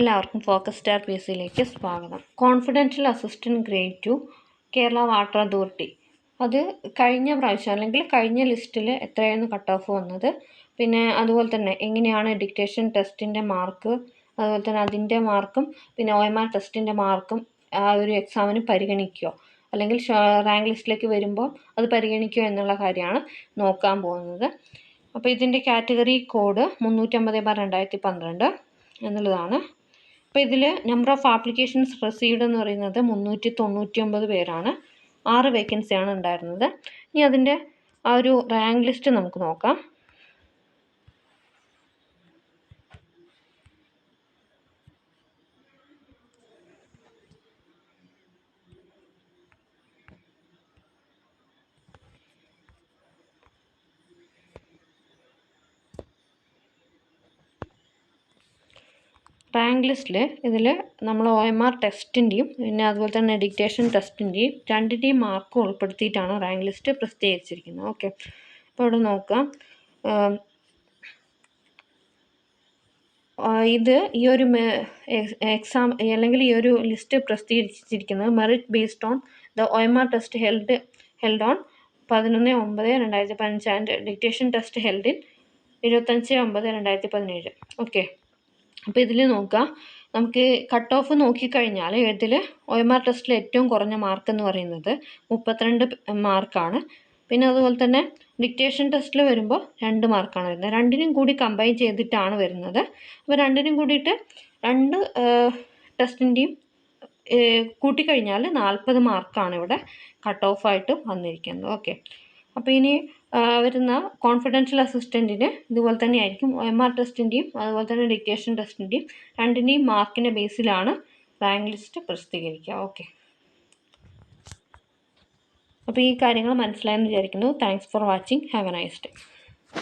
എല്ലാവർക്കും focus star P S സിയിലേക്ക് സ്വാഗതം. Confidential assistant grade 2 Kerala water authority, അത് കഴിഞ്ഞ പ്രാവശ്യം അല്ലെങ്കിൽ കഴിഞ്ഞ ലിസ്റ്റിൽ എത്രയായിരുന്നു കട്ട് ഓഫ് വന്നത്, പിന്നെ അതുപോലെ തന്നെ എങ്ങനെയാണ് ഡിക്റ്റേഷൻ ടെസ്റ്റിൻ്റെ മാർക്ക്, അതുപോലെ തന്നെ അതിൻ്റെ മാർക്കും പിന്നെ OMR ടെസ്റ്റിൻ്റെ മാർക്കും ആ ഒരു എക്സാമിന് പരിഗണിക്കുമോ അല്ലെങ്കിൽ റാങ്ക് ലിസ്റ്റിലേക്ക് വരുമ്പോൾ അത് പരിഗണിക്കുമോ എന്നുള്ള കാര്യമാണ് നോക്കാൻ പോകുന്നത്. അപ്പോൾ ഇതിൻ്റെ കാറ്റഗറി കോഡ് 350/2012 എന്നുള്ളതാണ്. അപ്പോൾ ഇതിൽ നമ്പർ ഓഫ് ആപ്ലിക്കേഷൻസ് റിസീവ്ഡ് എന്ന് പറയുന്നത് 399 പേരാണ്. 6 വേക്കൻസിയാണ് ഉണ്ടായിരുന്നത്. ഇനി അതിൻ്റെ ആ ഒരു റാങ്ക് ലിസ്റ്റ് നമുക്ക് നോക്കാം. റാങ്ക് ലിസ്റ്റിൽ ഇതിൽ നമ്മൾ OMR ടെസ്റ്റിൻ്റെയും പിന്നെ അതുപോലെ തന്നെ ഡിക്റ്റേഷൻ ടെസ്റ്റിൻ്റെയും രണ്ടിൻ്റെയും മാർക്ക് ഉൾപ്പെടുത്തിയിട്ടാണ് റാങ്ക് ലിസ്റ്റ് പ്രസിദ്ധീകരിച്ചിരിക്കുന്നത്. ഓക്കെ, അപ്പോൾ ഇവിടെ നോക്കാം. ഇത് ഈ ഒരു എക്സാം അല്ലെങ്കിൽ ഈ ഒരു ലിസ്റ്റ് പ്രസിദ്ധീകരിച്ചിരിക്കുന്നത് merit based on the OMR test held on 11/9/2015 and dictation test held in 25/9/2017. Okay, അപ്പോൾ ഇതിൽ നോക്കാം, നമുക്ക് കട്ട് ഓഫ് നോക്കിക്കഴിഞ്ഞാൽ ഇതിൽ OMR ടെസ്റ്റിൽ ഏറ്റവും കുറഞ്ഞ മാർക്ക് എന്ന് പറയുന്നത് 32 മാർക്കാണ്. പിന്നെ അതുപോലെ തന്നെ ഡിക്റ്റേഷൻ ടെസ്റ്റിൽ വരുമ്പോൾ 2 മാർക്കാണ് വരുന്നത്. രണ്ടിനും കൂടി കമ്പൈൻ ചെയ്തിട്ടാണ് വരുന്നത്. അപ്പോൾ രണ്ടിനും കൂടിയിട്ട് രണ്ട് ടെസ്റ്റിൻ്റെയും കൂട്ടിക്കഴിഞ്ഞാൽ 40 മാർക്കാണ് ഇവിടെ കട്ട് ഓഫായിട്ട് വന്നിരിക്കുന്നത്. ഓക്കെ, അപ്പോൾ ഇനി വരുന്ന കോൺഫിഡൻഷ്യൽ അസിസ്റ്റൻറ്റിന് ഇതുപോലെ തന്നെ ആയിരിക്കും. OMR ടെസ്റ്റിൻ്റെയും അതുപോലെ തന്നെ ഡിക്റ്റേഷൻ ടെസ്റ്റിൻ്റെയും രണ്ടിൻ്റെയും മാർക്കിൻ്റെ ബേസിലാണ് റാങ്ക് ലിസ്റ്റ് പ്രസിദ്ധീകരിക്കുക. ഓക്കെ, അപ്പോൾ ഈ കാര്യങ്ങൾ മനസ്സിലായെന്ന് വിചാരിക്കുന്നു. Thanks for watching. Have A nice day.